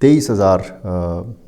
23,000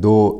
2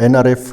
NRF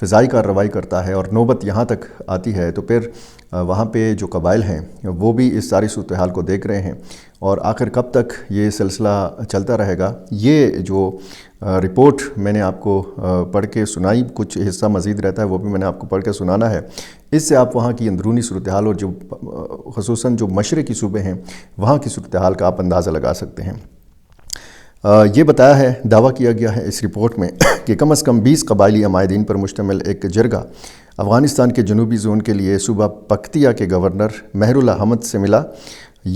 فضائی کارروائی کرتا ہے اور نوبت یہاں تک آتی ہے تو پھر وہاں پہ جو قبائل ہیں وہ بھی اس ساری صورتحال کو دیکھ رہے ہیں، اور آخر کب تک یہ سلسلہ چلتا رہے گا۔ یہ جو رپورٹ میں نے آپ کو پڑھ کے سنائی، کچھ حصہ مزید رہتا ہے وہ بھی میں نے آپ کو پڑھ کے سنانا ہے، اس سے آپ وہاں کی اندرونی صورتحال اور جو خصوصاً جو مشرقی صوبے ہیں وہاں کی صورتحال کا آپ اندازہ لگا سکتے ہیں۔ یہ بتایا ہے، دعویٰ کیا گیا ہے اس رپورٹ میں کہ کم از کم 20 قبائلی عمائدین پر مشتمل ایک جرگہ افغانستان کے جنوبی زون کے لیے صوبہ پکتیا کے گورنر مہر اللہ حمد سے ملا۔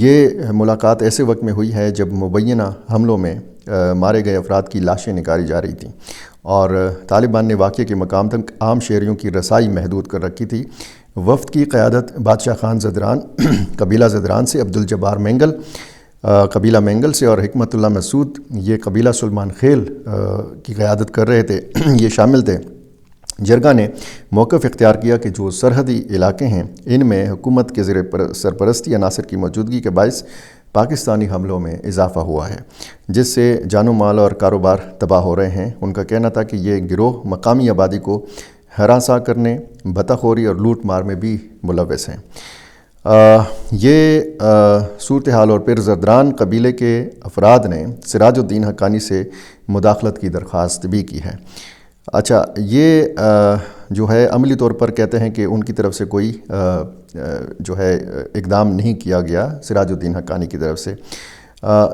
یہ ملاقات ایسے وقت میں ہوئی ہے جب مبینہ حملوں میں مارے گئے افراد کی لاشیں نکاری جا رہی تھیں، اور طالبان نے واقعے کے مقام تک عام شہریوں کی رسائی محدود کر رکھی تھی۔ وفد کی قیادت بادشاہ خان زدران قبیلہ زدران سے، عبدالجبار مینگل قبیلہ مینگل سے، اور حکمت اللہ مسعود یہ قبیلہ سلمان خیل کی قیادت کر رہے تھے، یہ شامل تھے۔ جرگہ نے موقف اختیار کیا کہ جو سرحدی علاقے ہیں ان میں حکومت کے زیر سرپرستی عناصر کی موجودگی کے باعث پاکستانی حملوں میں اضافہ ہوا ہے، جس سے جان و مال اور کاروبار تباہ ہو رہے ہیں۔ ان کا کہنا تھا کہ یہ گروہ مقامی آبادی کو ہراساں کرنے، بھتہ خوری اور لوٹ مار میں بھی ملوث ہیں۔ یہ صورتحال، اور پھر زدران قبیلے کے افراد نے سراج الدین حقانی سے مداخلت کی درخواست بھی کی ہے۔ اچھا، یہ جو ہے عملی طور پر کہتے ہیں کہ ان کی طرف سے کوئی جو ہے اقدام نہیں کیا گیا سراج الدین حقانی کی طرف سے۔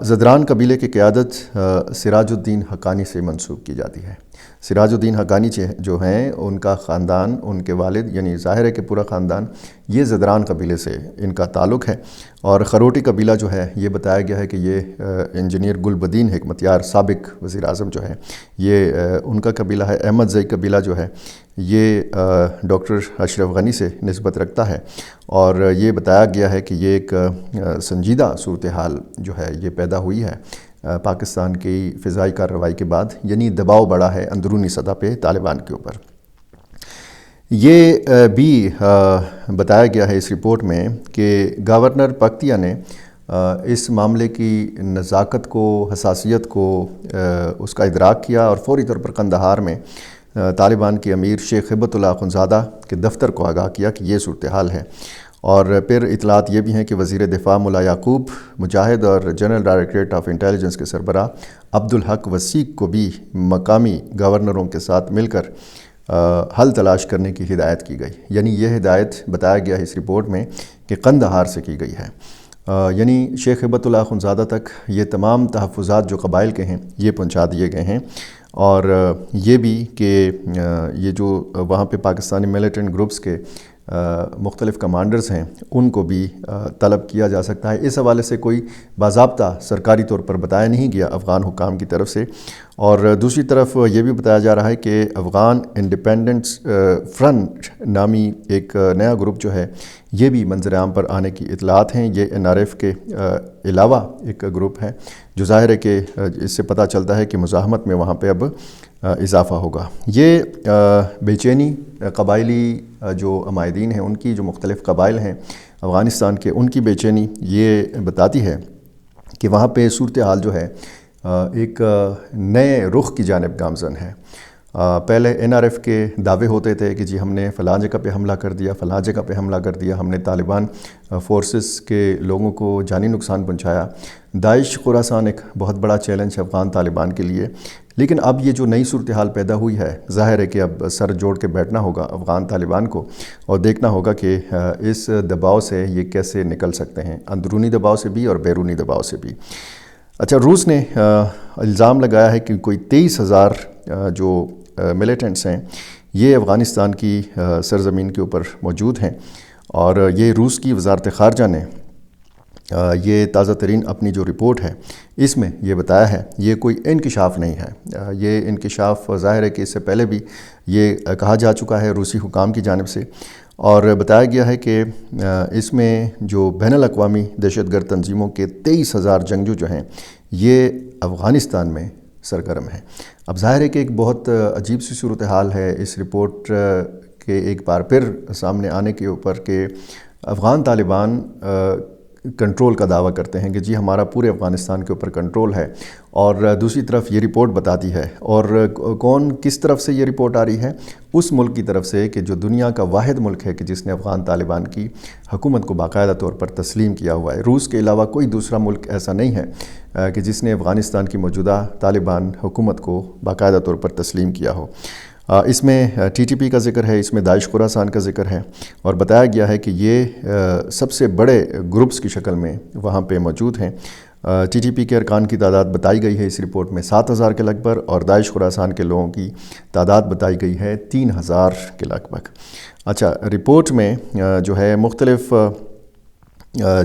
زدران قبیلے کی قیادت سراج الدین حقانی سے منسوب کی جاتی ہے۔ سراج الدین حقانی جو ہیں ان کا خاندان، ان کے والد یعنی ظاہر ہے کہ پورا خاندان یہ زدران قبیلے سے ان کا تعلق ہے، اور خروٹی قبیلہ جو ہے یہ بتایا گیا ہے کہ یہ انجینئر گل بدین حکمتیار سابق وزیر اعظم جو ہے یہ ان کا قبیلہ ہے۔ احمد زئی قبیلہ جو ہے یہ ڈاکٹر اشرف غنی سے نسبت رکھتا ہے، اور یہ بتایا گیا ہے کہ یہ ایک سنجیدہ صورتحال جو ہے یہ پیدا ہوئی ہے پاکستان کی فضائی کارروائی کے بعد، یعنی دباؤ بڑھا ہے اندرونی سطح پہ طالبان کے اوپر۔ یہ بھی بتایا گیا ہے اس رپورٹ میں کہ گورنر پکتیا نے اس معاملے کی نزاکت کو، حساسیت کو اس کا ادراک کیا، اور فوری طور پر قندھار میں طالبان کے امیر شیخ ہبت اللہ اخنزادہ کے دفتر کو آگاہ کیا کہ یہ صورتحال ہے۔ اور پھر اطلاعات یہ بھی ہیں کہ وزیر دفاع ملا یعقوب مجاہد اور جنرل ڈائریکٹریٹ آف انٹیلیجنس کے سربراہ عبدالحق وثیق کو بھی مقامی گورنروں کے ساتھ مل کر حل تلاش کرنے کی ہدایت کی گئی۔ یعنی یہ ہدایت بتایا گیا ہے اس رپورٹ میں کہ قندھار سے کی گئی ہے، یعنی شیخ ہبت اللہ اخنزادہ تک یہ تمام تحفظات جو قبائل کے ہیں یہ پہنچا دیے گئے ہیں، اور یہ بھی کہ یہ جو وہاں پہ پاکستانی ملیٹنٹ گروپس کے مختلف کمانڈرز ہیں ان کو بھی طلب کیا جا سکتا ہے۔ اس حوالے سے کوئی باضابطہ سرکاری طور پر بتایا نہیں گیا افغان حکام کی طرف سے، اور دوسری طرف یہ بھی بتایا جا رہا ہے کہ افغان انڈیپینڈنس فرنٹ نامی ایک نیا گروپ جو ہے یہ بھی منظر عام پر آنے کی اطلاعات ہیں۔ یہ NRF کے علاوہ ایک گروپ ہے جو ظاہر ہے کہ اس سے پتہ چلتا ہے کہ مزاحمت میں وہاں پہ اب اضافہ ہوگا۔ یہ بے چینی قبائلی جو عمائدین ہیں ان کی، جو مختلف قبائل ہیں افغانستان کے، ان کی بے چینی یہ بتاتی ہے کہ وہاں پہ صورتحال جو ہے ایک نئے رخ کی جانب گامزن ہے۔ پہلے NRF کے دعوے ہوتے تھے کہ جی ہم نے فلاں جگہ پہ حملہ کر دیا، فلاں جگہ پہ حملہ کر دیا، ہم نے طالبان فورسز کے لوگوں کو جانی نقصان پہنچایا۔ داعش خراسان ایک بہت بڑا چیلنج ہے افغان طالبان کے لیے، لیکن اب یہ جو نئی صورتحال پیدا ہوئی ہے، ظاہر ہے کہ اب سر جوڑ کے بیٹھنا ہوگا افغان طالبان کو، اور دیکھنا ہوگا کہ اس دباؤ سے یہ کیسے نکل سکتے ہیں، اندرونی دباؤ سے بھی اور بیرونی دباؤ سے بھی۔ اچھا، روس نے الزام لگایا ہے کہ کوئی 23,000 جو ملیٹنٹس ہیں یہ افغانستان کی سرزمین کے اوپر موجود ہیں، اور یہ روس کی وزارت خارجہ نے یہ تازہ ترین اپنی جو رپورٹ ہے اس میں یہ بتایا ہے۔ یہ کوئی انکشاف نہیں ہے، یہ انکشاف ظاہر ہے کہ اس سے پہلے بھی یہ کہا جا چکا ہے روسی حکام کی جانب سے، اور بتایا گیا ہے کہ اس میں جو بین الاقوامی دہشت گرد تنظیموں کے 23,000 جنگجو جو ہیں یہ افغانستان میں سرگرم ہیں۔ اب ظاہر ہے کہ ایک بہت عجیب سی صورتحال ہے اس رپورٹ کے ایک بار پھر سامنے آنے کے اوپر کہ افغان طالبان کنٹرول کا دعویٰ کرتے ہیں کہ جی ہمارا پورے افغانستان کے اوپر کنٹرول ہے، اور دوسری طرف یہ رپورٹ بتاتی ہے، اور کون کس طرف سے یہ رپورٹ آ رہی ہے؟ اس ملک کی طرف سے کہ جو دنیا کا واحد ملک ہے کہ جس نے افغان طالبان کی حکومت کو باقاعدہ طور پر تسلیم کیا ہوا ہے۔ روس کے علاوہ کوئی دوسرا ملک ایسا نہیں ہے کہ جس نے افغانستان کی موجودہ طالبان حکومت کو باقاعدہ طور پر تسلیم کیا ہو۔ اس میں ٹی ٹی پی کا ذکر ہے، اس میں داعش خراسان کا ذکر ہے، اور بتایا گیا ہے کہ یہ سب سے بڑے گروپس کی شکل میں وہاں پہ موجود ہیں۔ ٹی ٹی پی کے ارکان کی تعداد بتائی گئی ہے اس رپورٹ میں 7,000 کے لگ بھگ، اور داعش خراسان کے لوگوں کی تعداد بتائی گئی ہے 3,000 کے لگ بھگ۔ اچھا، رپورٹ میں جو ہے مختلف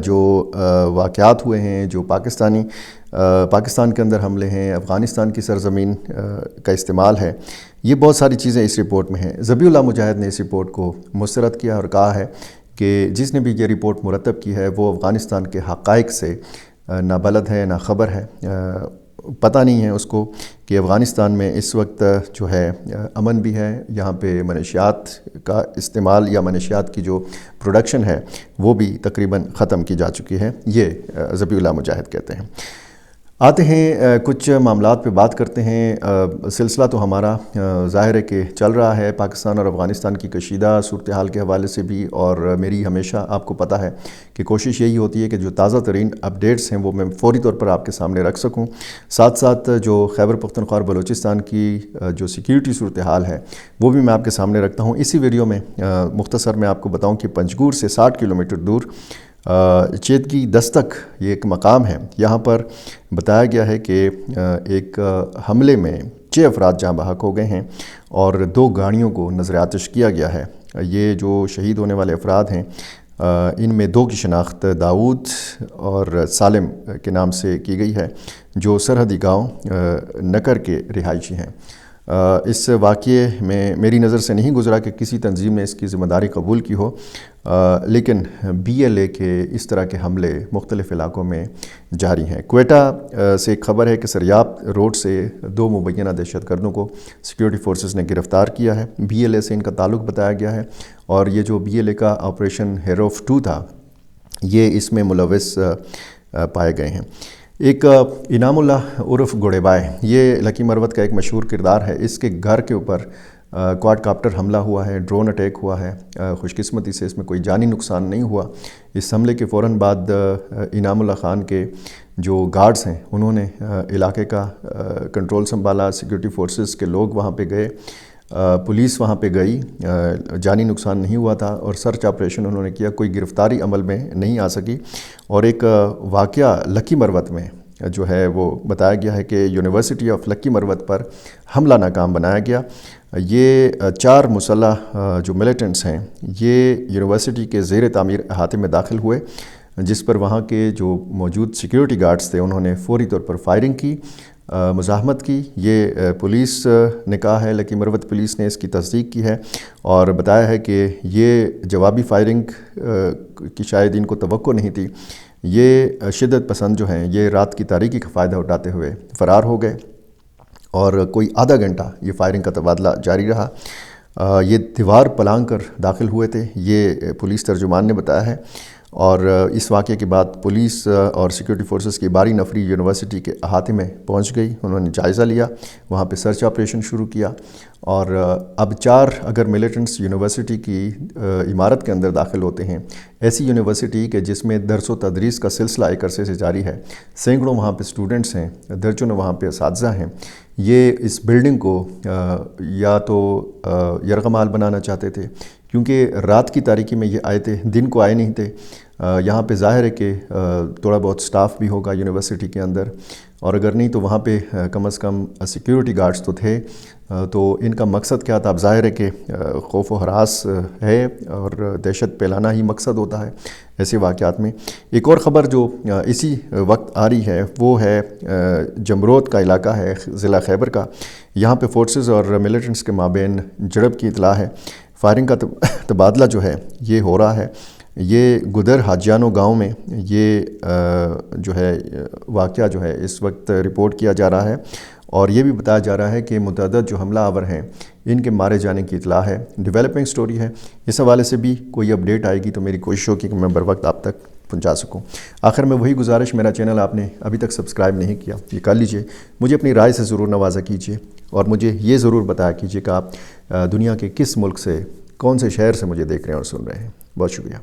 جو واقعات ہوئے ہیں، جو پاکستان کے اندر حملے ہیں، افغانستان کی سرزمین کا استعمال ہے، یہ بہت ساری چیزیں اس رپورٹ میں ہیں۔ ذبیح اللہ مجاہد نے اس رپورٹ کو مسترد کیا اور کہا ہے کہ جس نے بھی یہ رپورٹ مرتب کی ہے وہ افغانستان کے حقائق سے نہ بلد ہے نہ خبر ہے، پتہ نہیں ہے اس کو کہ افغانستان میں اس وقت جو ہے امن بھی ہے، یہاں پہ منشیات کا استعمال یا منشیات کی جو پروڈکشن ہے وہ بھی تقریباً ختم کی جا چکی ہے، یہ ذبیح اللہ مجاہد کہتے ہیں۔ آتے ہیں کچھ معاملات پہ بات کرتے ہیں۔ سلسلہ تو ہمارا ظاہر ہے کہ چل رہا ہے پاکستان اور افغانستان کی کشیدہ صورتحال کے حوالے سے بھی، اور میری ہمیشہ آپ کو پتہ ہے کہ کوشش یہی ہوتی ہے کہ جو تازہ ترین اپڈیٹس ہیں وہ میں فوری طور پر آپ کے سامنے رکھ سکوں، ساتھ ساتھ جو خیبر پختونخوا اور بلوچستان کی جو سیکیورٹی صورتحال ہے وہ بھی میں آپ کے سامنے رکھتا ہوں۔ اسی ویڈیو میں مختصر میں آپ کو بتاؤں کہ پنجگور سے 60 کلومیٹر دور چیتگی دستک یہ ایک مقام ہے، یہاں پر بتایا گیا ہے کہ ایک حملے میں 6 افراد جاں بحق ہو گئے ہیں اور 2 گاڑیوں کو نظر آتش کیا گیا ہے۔ یہ جو شہید ہونے والے افراد ہیں ان میں 2 کی شناخت داؤد اور سالم کے نام سے کی گئی ہے، جو سرحدی گاؤں نکر کے رہائشی ہیں۔ اس واقعے میں میری نظر سے نہیں گزرا کہ کسی تنظیم نے اس کی ذمہ داری قبول کی ہو، لیکن BLA کے اس طرح کے حملے مختلف علاقوں میں جاری ہیں۔ کوئٹہ سے ایک خبر ہے کہ سریاب روڈ سے 2 مبینہ دہشت گردوں کو سیکیورٹی فورسز نے گرفتار کیا ہے، BLA سے ان کا تعلق بتایا گیا ہے، اور یہ جو BLA کا آپریشن ہیروف 2 تھا یہ اس میں ملوث پائے گئے ہیں۔ ایک انعام اللہ عرف گھوڑے بائے، یہ لکی مروت کا ایک مشہور کردار ہے، اس کے گھر کے اوپر کوائڈ کاپٹر حملہ ہوا ہے، ڈرون اٹیک ہوا ہے، خوش قسمتی سے اس میں کوئی جانی نقصان نہیں ہوا۔ اس حملے کے فوراً بعد انعام اللہ خان کے جو گارڈز ہیں انہوں نے علاقے کا کنٹرول سنبھالا، سیکیورٹی فورسز کے لوگ وہاں پہ گئے، پولیس وہاں پہ گئی، جانی نقصان نہیں ہوا تھا، اور سرچ آپریشن انہوں نے کیا، کوئی گرفتاری عمل میں نہیں آ سکی۔ اور ایک واقعہ لکی مروت میں جو ہے وہ بتایا گیا ہے کہ یونیورسٹی آف لکی مروت پر حملہ ناکام بنایا گیا۔ یہ 4 مسلح جو ملیٹنٹس ہیں یہ یونیورسٹی کے زیر تعمیر احاطے میں داخل ہوئے، جس پر وہاں کے جو موجود سیکیورٹی گارڈز تھے انہوں نے فوری طور پر فائرنگ کی، مزاحمت کی۔ یہ پولیس نے کہا ہے، لکی مروت پولیس نے اس کی تصدیق کی ہے اور بتایا ہے کہ یہ جوابی فائرنگ کی شاید ان کو توقع نہیں تھی۔ یہ شدت پسند جو ہیں یہ رات کی تاریکی کا فائدہ اٹھاتے ہوئے فرار ہو گئے، اور کوئی آدھا گھنٹہ یہ فائرنگ کا تبادلہ جاری رہا۔ یہ دیوار پلانگ کر داخل ہوئے تھے، یہ پولیس ترجمان نے بتایا ہے، اور اس واقعے کے بعد پولیس اور سیکیورٹی فورسز کی باری نفری یونیورسٹی کے احاطے میں پہنچ گئی، انہوں نے جائزہ لیا، وہاں پہ سرچ آپریشن شروع کیا، اور اب 4 اگر ملیٹنٹس یونیورسٹی کی عمارت کے اندر داخل ہوتے ہیں، ایسی یونیورسٹی کہ جس میں درس و تدریس کا سلسلہ ایک عرصے سے جاری ہے، سینکڑوں وہاں پہ اسٹوڈنٹس ہیں، درجنوں وہاں پہ اساتذہ ہیں، یہ اس بلڈنگ کو یا تو یرغمال بنانا چاہتے تھے، کیونکہ رات کی تاریکی میں یہ آئے تھے، دن کو آئے نہیں تھے۔ یہاں پہ ظاہر ہے کہ تھوڑا بہت سٹاف بھی ہوگا یونیورسٹی کے اندر، اور اگر نہیں تو وہاں پہ کم از کم سیکیورٹی گارڈز تو تھے، تو ان کا مقصد کیا تھا؟ اب ظاہر ہے کہ خوف و ہراس ہے اور دہشت پھیلانا ہی مقصد ہوتا ہے ایسے واقعات میں۔ ایک اور خبر جو اسی وقت آ رہی ہے وہ ہے جمرود کا علاقہ ہے ضلع خیبر کا، یہاں پہ فورسز اور ملیٹنٹس کے مابین جھڑپ کی اطلاع ہے، فائرنگ کا تبادلہ جو ہے یہ ہو رہا ہے۔ یہ گدر حاجیانو گاؤں میں یہ جو ہے واقعہ جو ہے اس وقت رپورٹ کیا جا رہا ہے، اور یہ بھی بتایا جا رہا ہے کہ متعدد جو حملہ آور ہیں ان کے مارے جانے کی اطلاع ہے، ڈیولپنگ سٹوری ہے۔ اس حوالے سے بھی کوئی اپڈیٹ آئے گی تو میری کوشش ہوگی کہ میں بر وقت آپ تک پہنچا سکوں۔ آخر میں وہی گزارش، میرا چینل آپ نے ابھی تک سبسکرائب نہیں کیا، یہ کر لیجئے، مجھے اپنی رائے سے ضرور نوازا کیجئے، اور مجھے یہ ضرور بتایا کیجئے کہ آپ دنیا کے کس ملک سے، کون سے شہر سے مجھے دیکھ رہے ہیں اور سن رہے ہیں۔ بہت شکریہ۔